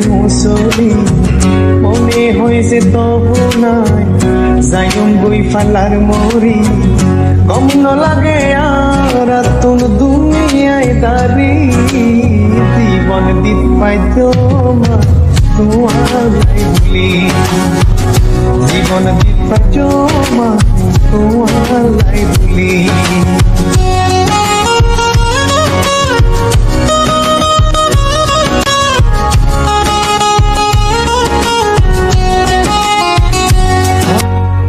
মুসলি মনে হয়েছে তবু নাই যাইম গই ফালার মরি কম ন লাগে আর তুন দুনিয়ায় দাঁড়ি জীবন দিত পাইত মা তোমায় ভুলি জীবন দিত পাইত মা তোমায় ভুলি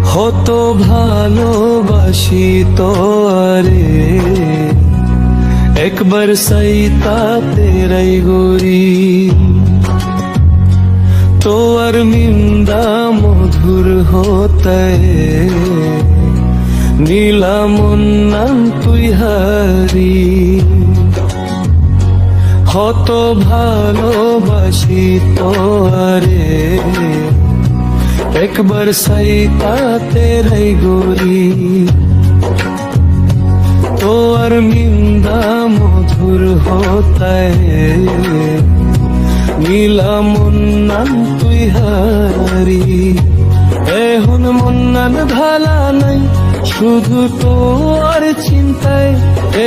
কত ভালোবাসি তোরে একবার সাইতা তেরাই গরি তোর নিন্দা মধুর হতায় নীলা মন্নান তুই হারি কত ভালোবাসি তোরে একবার সাইতা তেরাই গরি তোর নিন্দা মধুর হতায় নীলা মন্নান তুই হারি এখন মন্নান ভালা নাই শুধু তোর চিন্তায়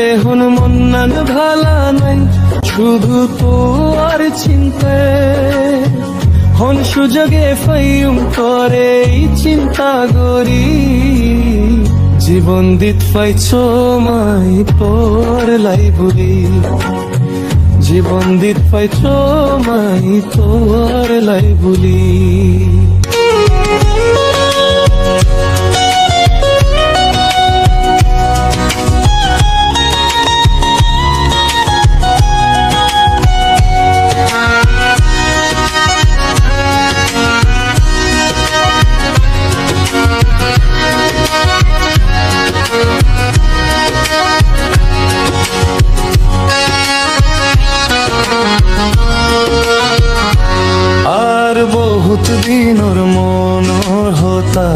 এখন মন্নান ভালা নাই শুধু তোর চিন্তায় হন সুযোগে ফাইম করে চিন্তা করি জীবন দিত পাইছ মাই তোর লাই বলি জীবন দিত পাইছ মাই তোর লাই বলি বহুত দিনর মনর হতা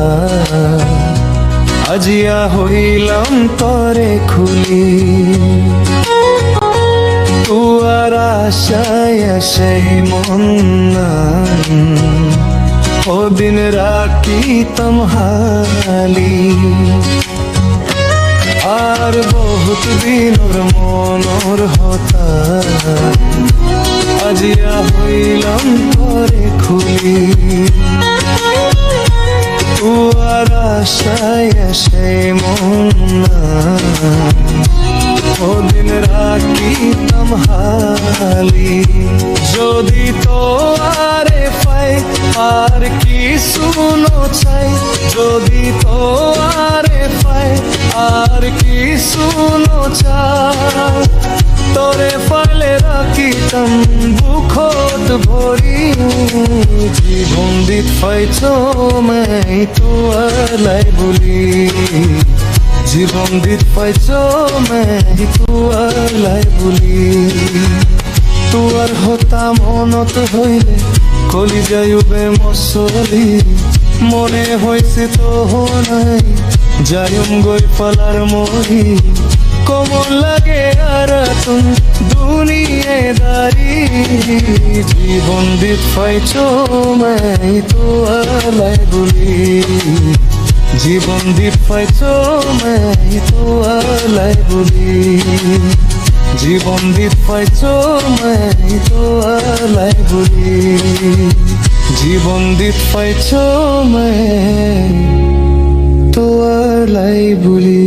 আজিয়া হইলাম তরে খুলি তুয়ার আশায় সেই মন্নান ওদিন রাখিতাম হালি আর বহুত দিনর মনর হতা আজিয়া হইলাম তরে খুলি তুয়ার আশায় সে মন্নান ওদিন রাখিতাম হালি যদি তো আরে পাই আর কি শুনো চাই যদি তো আরে পাই আর কি শুনো চাই তোরে পালে রাখিতাম বুকত ভরি জীবন দিত পাইছ মাই তোয়ালাই বলি জীবন দিত পাইছ মাই তোয়ালাই বলি তোয়ার হতা মনত হইলে কলি যাইবে মসলি মনে হয়েছে তো নাই যাইম গই পালার মরি কমন লাগে আর তুম দুনিয়ায় দাঁড়ি জীবন দিত পাইছ মাই তোয়ালাই বলি জীবন দিত পাইছ মাই তোয়ালাই বলি জীবন দিত পাইছ মাই তোয়ালাই বলি জীবন দিত পাইছ মাই তোয়ালাই বলি